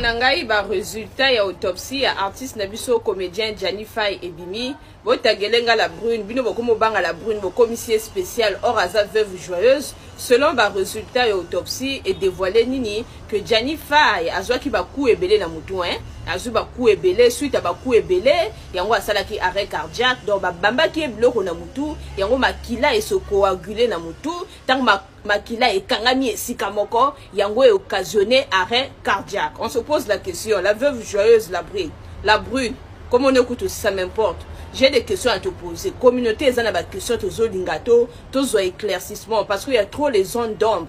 Nangai ba résultat ya autopsie ya artiste nabiso comédien Gianni Faye Ebimi botagelenga la brune bino bokomo banga la brune bo commissaire spécial or aza veuve joyeuse selon ba résultat ya autopsie et dévoilé nini que Gianni Faye azwa ki ba coup ebele na mutu azwa ba coup ebele suite à ba coup ebele yango asala ki arrêt cardiaque donc ba bamba ki bloko na mutu yango makila et se coaguler na mutu tant makila et kangami esika moko yango est occasionné arrêt cardiaque. On se pose la question, la veuve joyeuse, la brune, comme on écoute aussi, ça m'importe. J'ai des questions à te poser. Communauté, ils ont des questions, tous les lingato, tous les éclaircissements, parce qu'il y a trop les zones d'ombre.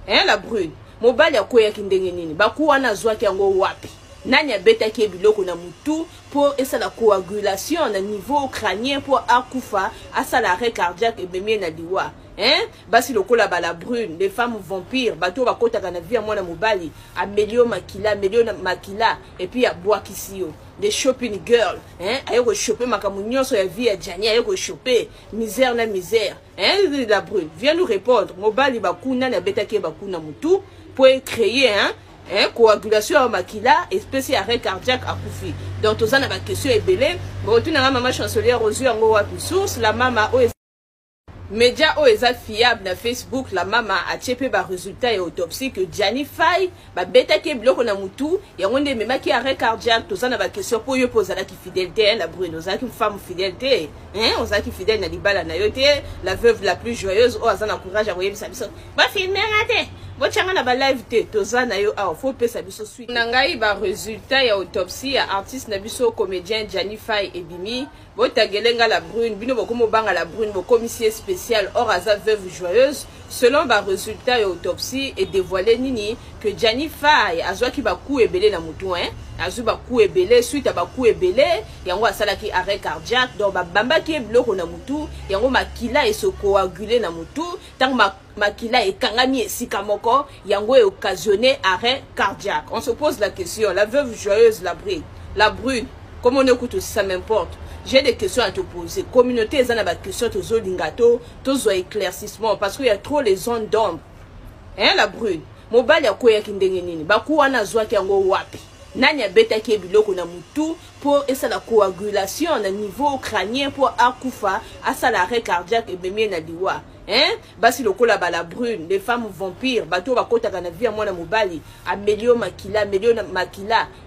Hein, la brune? Mobile ya koya kindengenini. Baku wana zwa ki yango wapi. Nani beta ki biloko na mutu pour esa la coagulation na niveau crânien pour akufa asa l'arrêt cardiaque et bemie na liwa. Hein? Basi lokola bala brune, les femmes vampires, bato bakota kana via mwana mobali, amelio makila, et puis ya bois kisio. Des shopping girls, hein? Ayoko choper makamunyoso ya vie ya Gianni, ayoko choper misère na misère. Hein? La brune, viens nous répondre. Mobali bakuna na beta ki bakuna mutu pour créer hein? Coagulation à makila, espèce arrêt cardiaque à koufi. Donc, tous en a ma question est belée. Bon, tu n'as maman chancelière aux yeux en haut à source, la maman média o eza fiable na Facebook la mama a tchepé ba résultat et autopsie que Gianni Faye ba beta ke bloko na mutu ya ngonde mema ki arrêt cardiaque to sana ba question pour yo poser la ki fidélité la brune oza ki femme fidélité hein oza ki fidèle na libala na yote la veuve la plus joyeuse o azana courage à voyer biso ba filmer raté bochanga na ba live te to zana yo a faut pesa biso suite nangai ba résultat ya autopsie ya artiste na biso comédien Gianni Faye Ebimi botagelenga la brune bino bokomo banga la brune bo commissaire spécial or aza veuve joyeuse selon ba résultat et autopsie et dévoilé nini que Gianni Faye azwa ki ba coup ebele na mutu azwa ba coup ebele suite à ba coup ebele yango asala ki arrêt cardiaque donc ba bamba ki bloko na mutu yango makila et se coaguler na mutu tant makila et kangami esika moko yango est occasionné arrêt cardiaque. On se pose la question, la veuve joyeuse, la brune, comme on écoute aussi, ça m'importe. J'ai des questions à te poser. Communauté, ils ont des questions, tous les lingato, tous les éclaircissements, parce qu'il y a trop les zones d'ombre. Hein, la brune? Mobile ya koya kindengenini. Baku wana zwa ki yango wapi. Nani beta ki biloko na mutu pour esa la coagulation na niveau crânien pour akufa asa l'arrêt cardiaque et bemie na liwa. Hein? Basi lokola bala brune, les femmes vampires, bato bakota kana via mwana mobali, amelio makila,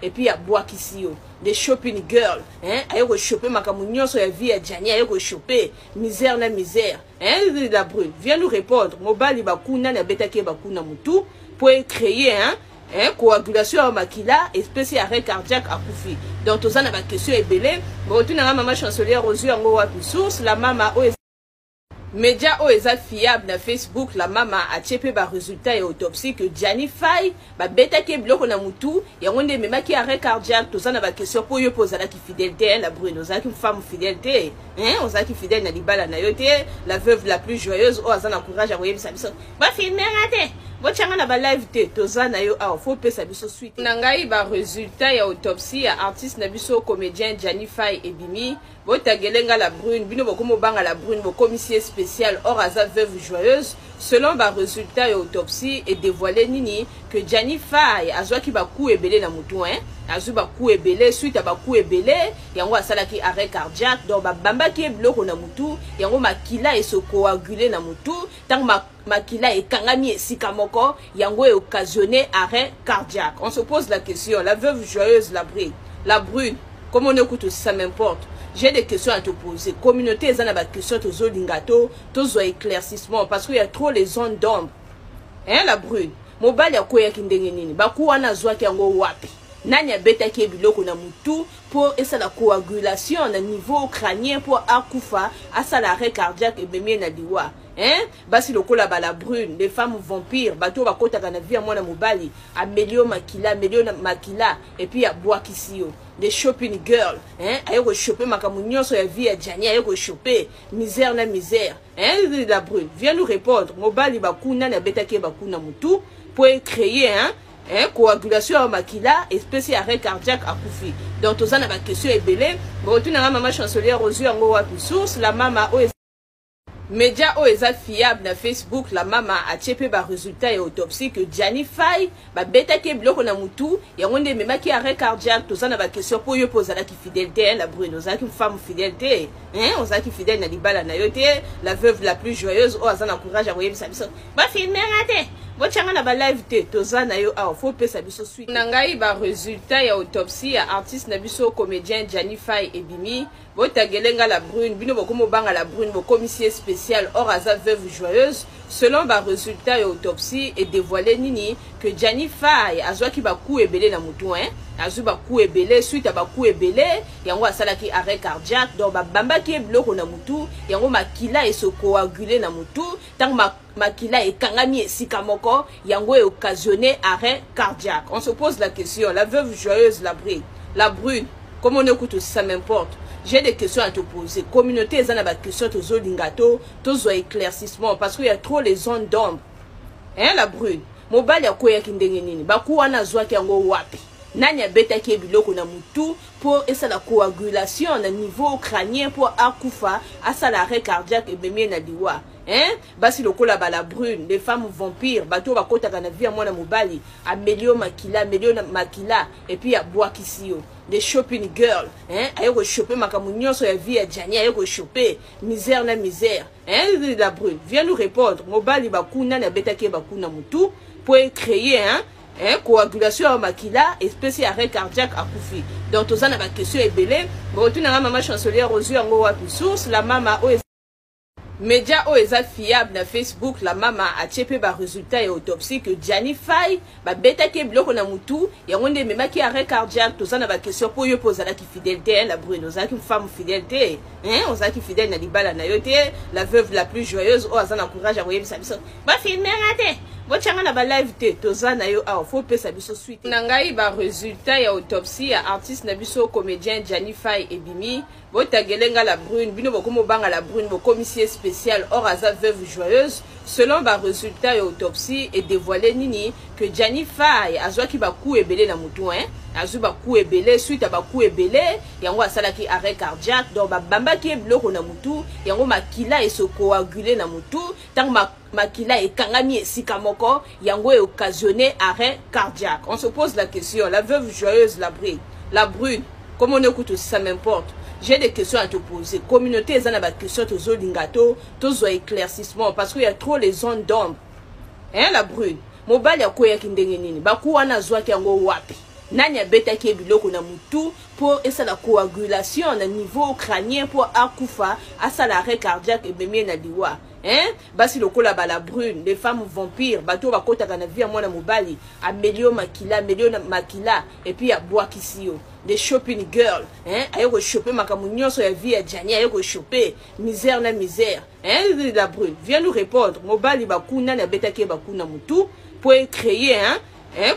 et puis ya bois kisio. Des shopping girls, hein? Ayoko choper makamunyoso ya vie ya Gianni, ayoko choper misère na misère. Hein? La brune, viens nous répondre. Mobali bakuna na beta ki bakuna mutu pour créer hein? Coagulation à makila, espèce arrêt cardiaque à koufi. Donc, tous en a ma question est belée. Bon, tu n'as pas maman chancelière aux yeux en haut à source, la maman média o eza fiable na Facebook la mama a tchepé ba résultat et autopsie que Gianni Faye ba beta ke bloko na mutu ya ngonde mema ki arrêt cardiaque to sana ba question pour yo poser la ki fidélité la brune oza ki femme fidélité hein oza ki fidèle na libala na yote la veuve la plus joyeuse o azana courage à voyer biso ba filmer raté bochanga na ba live te to zana yo a faut pesa biso suite nangai ba résultat ya autopsie ya artiste na biso comédien Gianni Faye Ebimi botagelenga la brune bino bokomo banga la brune bo commissaire spécial or aza veuve joyeuse selon ba résultat et autopsie et dévoilé nini que Gianni Faye azwa ki ba coup ebele na mutu azwa ba coup ebele suite à ba coup ebele yango asala ki arrêt cardiaque donc ba bamba ki bloko na mutu yango makila et se coaguler na mutu tant makila et kangami esika moko yango est occasionné arrêt cardiaque. On se pose la question, la veuve joyeuse, la brune, comme on écoute aussi, ça m'importe. J'ai des questions à te poser. Communauté, ils ont des questions, tous les lingato, tous les éclaircissements, parce qu'il y a trop les zones d'ombre. Hein, la brune? Mobile ya koya kindengenini. Baku wana zwa ki yango wapi. Nani beta ki biloko na mutu pour esa la coagulation na niveau crânien pour akufa asa l'arrêt cardiaque et bemie na liwa. Hein? Basi lokola bala brune, les femmes vampires, bato bakota kana via mwana mobali, amelio makila, et puis ya bois kisio. Des shopping girls, hein? Ayoko choper makamunyoso ya vie ya Gianni, ayoko choper misère na misère. Hein? La brune, viens nous répondre. Mobali bakuna na beta ki bakuna mutu pour créer hein? Coagulation à makila, espèce arrêt cardiaque à koufi. Donc, tous en a ma question est belée. Bon, tu n'as pas maman chancelière aux yeux en haut à source, la maman Média o eza fiable na Facebook la mama a tchepe ba résultat et autopsie que Gianni Faye ba beta ke bloko na mutu ya ngonde mema ki arrêt cardiaque to sana ba question pour yo poser la ki fidélité la Bruno za ki femme fidélité on za ki fidèle na libala na yote la veuve la plus joyeuse o azana courage a voyer biso ba filmer raté bo tchanga na ba live te to zana yo a faut pesa biso suite na ngai ba résultat ya autopsie ya artiste na biso comédien Gianni Faye ebimi bo tagelenga la Brune bino bokomo banga la Brune bo commissaire spécial or aza veuve joyeuse selon ba résultat et autopsie et dévoilé nini que Gianni Faye azwa ki ba coup ebele na mutu azwa ba coup ebele suite à ba coup ebele yango asala ki arrêt cardiaque donc ba bamba ki bloko na mutu yango makila et se coaguler na mutu tant makila et kangami esika moko yango est occasionné arrêt cardiaque. On se pose la question, la veuve joyeuse la Brune comme on écoute ça m'importe. J'ai des questions à te poser. Communauté, ils ont des questions, tous lingato, tous éclaircissement, parce qu'il y a trop les zones d'ombre. Hein, la Brune? Mobile ya koya kindengenini. Baku wana zwa ki yango wapi. Nanya beta ki biloko na mutu pour esa la coagulation na niveau crânien pour akufa asa l'arrêt cardiaque et bemie na diwa. Hein? Basi lokola ba la Brune, les femmes vampires, bato bakota kana via mwana mobali, amelio makila, et puis ya boakisio. Des shopping girls, hein? Ayoko choper makamunyo so ya vie ya Gianni, ayoko choper misère na misère. Hein? La Brune, viens nous répondre. Mobali bakuna na beta ki bakuna mutu pour créer coagulation à makila espèce arrêt cardiaque à koufi. Donc tous en a ma question est belée. Bon tu n'as maman chancelière aux yeux en gros à source la maman o Média o eza fiable na Facebook la mama a tchepe ba résultat et autopsie que Gianni Faye ba beta ke bloko na mutu ya ngonde mema ki arrêt cardiaque to sana ba question pour yo poser la ki fidélité la Bruno za ki femme fidélité on za ki fidèle na libala na yote la veuve la plus joyeuse o azana courage a voyer biso ba filmer raté bo tchanga na ba live te to zana yo a faut pesa biso suite na ngai ba résultat ya autopsie ya artiste na biso comédien Gianni Faye ebimi bo tagelenga la Brune bino bokomo banga la Brune bo commissaire spécial or aza veuve joyeuse selon ba résultat et autopsie et dévoilé nini que Gianni Faye azwa ki ba coup ebele na mutu azwa ba coup ebele suite à ba coup ebele yango asala ki arrêt cardiaque donc ba bamba ki bloko na mutu yango makila et se coaguler na mutu tant makila et kangami esika moko yango est occasionné arrêt cardiaque. On se pose la question, la veuve joyeuse la Brune comme on écoute ça m'importe. J'ai des questions à te poser. Communauté, ils ont des questions, tous lingato, tous éclaircissement, parce qu'il y a trop les zones d'ombre. Hein, la Brune? Mobile ya koya kindengenini. Baku wana zwa ki yango wapi. Nanya beta ki biloko na mutu pour esa la coagulation na niveau crânien pour akufa asa l'arrêt cardiaque et bemie na diwa. Hein? Basi lokola ba la Brune, les femmes vampires, bato bakota kana via mwana mobali, amelio makila, et puis ya boakisio. Des shopping girls, hein? Ayoko choper makamunyo so ya vie ya Gianni, ayoko choper misère na misère. Hein? La Brune, viens nous répondre. Mobali bakuna na beta ki bakuna mutu pour créer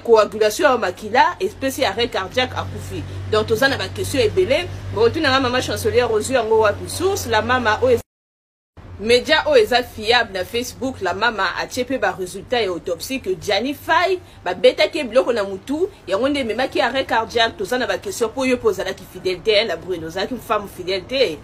coagulation à makila espèce arrêt cardiaque à koufi. Donc tous en a ma question est belée. Bon tu n'as maman chancelière aux yeux en gros à source la maman o Média o eza fiable na Facebook la mama a tchepe ba résultat et autopsie que Gianni Faye ba beta ke bloko na mutu ya ngonde mema ki arrêt cardiaque to sana ba question pour yo poser la ki fidélité la Bruno za ki femme fidélité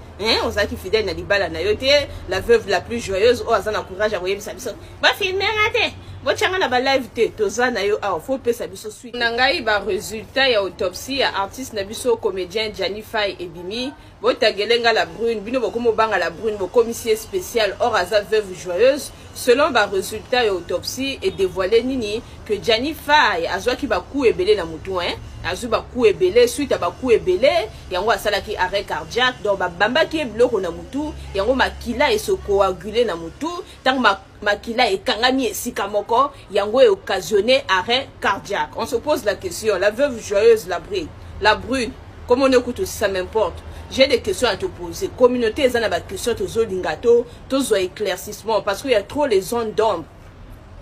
on za ki fidèle na libala na yote la veuve la plus joyeuse o azana courage a voyer biso ba filmer raté bo tchanga na ba live te to zana yo a faut pesa biso suite na ngai ba résultat ya autopsie ya artiste na biso comédien Gianni Faye ebimi bo tagelenga la Brune bino bokomo banga la Brune bo commissaire spécial or aza veuve joyeuse selon ba résultat et autopsie et dévoilé nini que Gianni Faye azwa ki ba coup ebele na mutu azwa ba coup ebele suite à ba coup ebele yango asala ki arrêt cardiaque donc ba bamba ki bloko na mutu yango makila et se coaguler na mutu tant makila et kangami esika moko yango est occasionné arrêt cardiaque. On se pose la question, la veuve joyeuse la Brune comme on écoute ça m'importe. J'ai des questions à te poser. Communauté, ils ont des questions, tous lingato, tous éclaircissement, parce qu'il y a trop les zones d'ombre.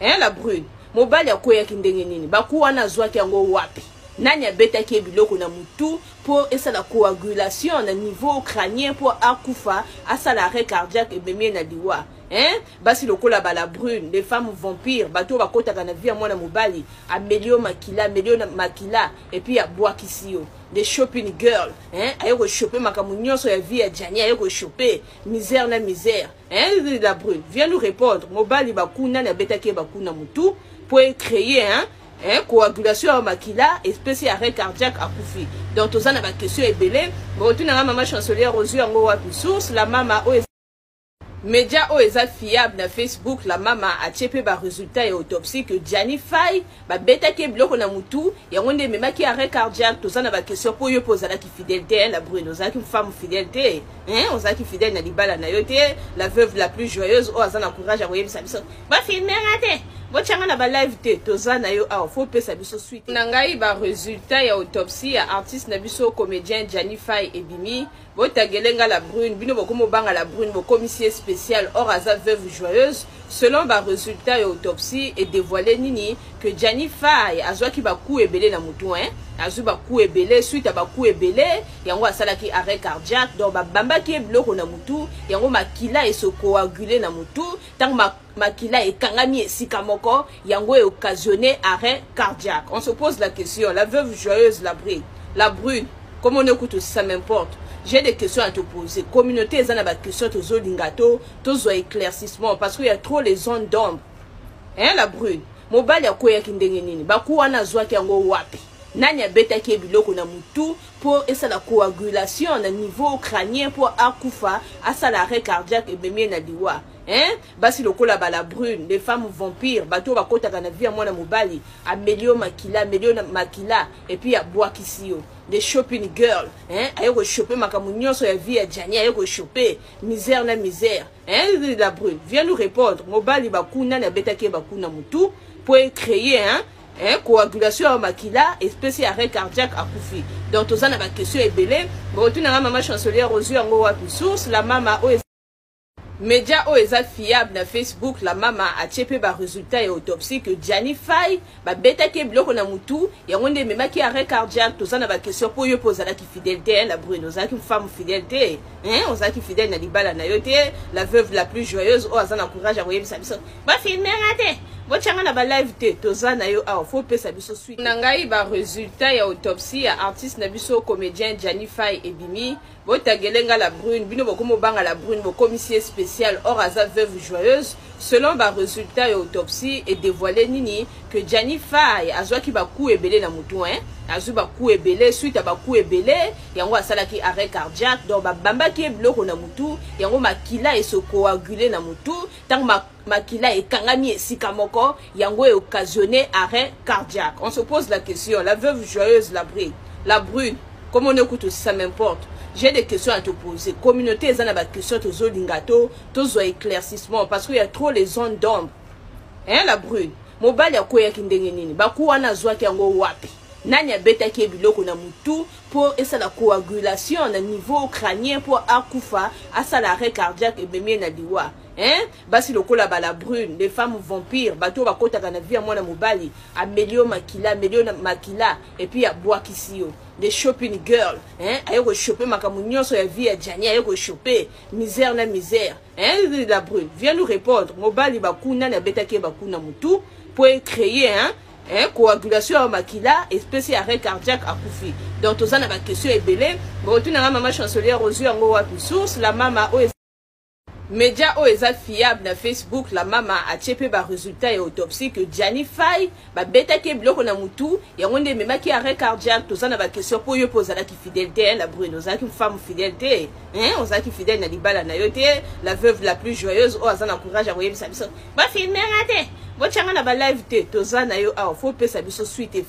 Hein, la Brune? Mobile ya koya kindengenini. Baku wana zwa ki yango wapi. Nanya beta ki biloko na mutu pour esa la coagulation na niveau crânien pour akufa asa l'arrêt cardiaque et bemie na diwa. hein basi lokola bala brune les femmes vampires bato bakota kana via mwana mobali amelio makila et puis aboa kisio des shopping girl hein ayoko choper makamu nyonso ya vie ya Jani ayoko choper misère na misère hein la brune viens nous répondre mobali bakuna na betaki bakuna mutu pour créer coagulation à makila espèce arrêt cardiaque à koufi donc tous en a question est belé bon tu n'as maman chancelière aux yeux en haut à source la maman média o eza fiable na Facebook la mama a tchepé ba résultat et autopsie que Jani Faye ba beta ke bloko na mutu ya ngonde mema ki arrêt cardiaque to ça na ba question pour yo poser la ki fidélité la Bruno za ki femme fidélité on za ki fidèle na libala na yote la veuve la plus joyeuse o azana courage à voyer sa biso ba filmer raté bo tchanga na ba live te to za na yo a faut pe sa biso suite na ngai ba résultat ya autopsie ya artiste na biso comédien Jani Faye et Bimi bo tagelenga la brune bino bokomo banga la brune bo commissaire spécial or aza veuve joyeuse selon ba résultat et autopsie et dévoilé nini que Jani Faye azwa ki ba coup ebele na mutu azu ba coup ebele suite à ba coup ebele yango asala ki arrêt cardiaque donc ba bamba ki bloko na mutu yango makila et se coaguler na mutu tant makila et kangami esika moko yango est occasionné arrêt cardiaque. On se pose la question la veuve joyeuse la brune comment on écoute ça m'importe. J'ai des questions à te poser. Communauté, ils ont des questions à te poser. Tous ont éclaircissement parce qu'il y a trop les zones d'ombre. Hein, la brune. Mobile ya koya kindengenini. Baku wana zwa ki yango wapi. Nani beta ki biloko na mutu pour esa la coagulation na niveau crânien pour akufa asa l'arrêt cardiaque et bemie na diwa. Hein? Basi lokola bala brune, les femmes vampires, bato bakota kana via mwana mobali, amelio makila et puis aboa kisio. Des shopping girl, hein? Ayoko choper makamu nyonso ya vie ya Jani ayoko choper misère na misère. Hein? La brune, viens nous répondre. Mobali bakuna na betaki bakuna mutu pour créer coagulation à makila espèce arrêt cardiaque à koufi. Donc tous en a question est belé. Bon tu n'as maman chancelière aux yeux en haut à source la maman média o eza fiable na Facebook la mama a tchepé ba résultat et autopsie que Jani Faye ba beta ke bloko na mutu ya ngonde mema ki arrêt cardiaque to ça na ba question pour yo poser la ki fidélité la Bruno za ki femme fidélité on za ki fidèle na libala na yote la veuve la plus joyeuse o azana courage à voyer sa biso ba filmer raté bo tchanga na ba live te to za na yo a faut pe sa biso suite na ngai ba résultat ya autopsie ya artiste na biso comédien Jani Faye et Bimi bo tagelenga la brune bino bokomo banga la brune bo commissaire spécial or aza veuve joyeuse selon ba résultat et autopsie et dévoilé nini que Jani Faye azwa ki ba coup ebele na mutu azu ba coup ebele suite à ba coup ebele yango asala ki arrêt cardiaque donc ba bamba ki bloko na mutu yango makila et se coaguler na mutu tant makila et kangami esika moko yango est occasionné arrêt cardiaque. On se pose la question la veuve joyeuse la brune comment on écoute ça m'importe. J'ai des questions à te poser. Communauté, ils ont des questions à te poser. Tous ont éclaircissement parce qu'il y a trop les zones d'ombre. Hein, la brune. Mobile ya koya kindengenini. Baku wana zwa ki yango wapi. Nani beta ki biloko na mutu pour esa la coagulation na niveau crânien pour akufa asa l'arrêt cardiaque et bemie na diwa. Hein? Basi lokola bala brune, les femmes vampires, bato bakota kana via mwana mobali, amelio makila et puis aboa kisio. Des shopping girl, hein? Ayoko choper makamu nyonso ya vie ya Jani ayoko choper misère na misère. Hein? La brune, viens nous répondre. Mobali bakuna na betaki bakuna mutu pour créer coagulation à makila espèce arrêt cardiaque à koufi. Donc tous en a question est belé. Bon tu n'as maman chancelière aux yeux en haut à source la maman média o eza fiable na Facebook la mama a tchepé ba résultat et autopsie que Jani Faye ba beta ke bloko na mutu ya ngonde mema ki arrêt cardiaque to ça na ba question pour yo poser la ki fidélité la Bruno za ki femme fidélité on za ki fidèle na libala na yote la veuve la plus joyeuse o azana courage à voyer sa biso ba filmer raté bo tchanga na ba live te to za na yo a faut pe sa biso suite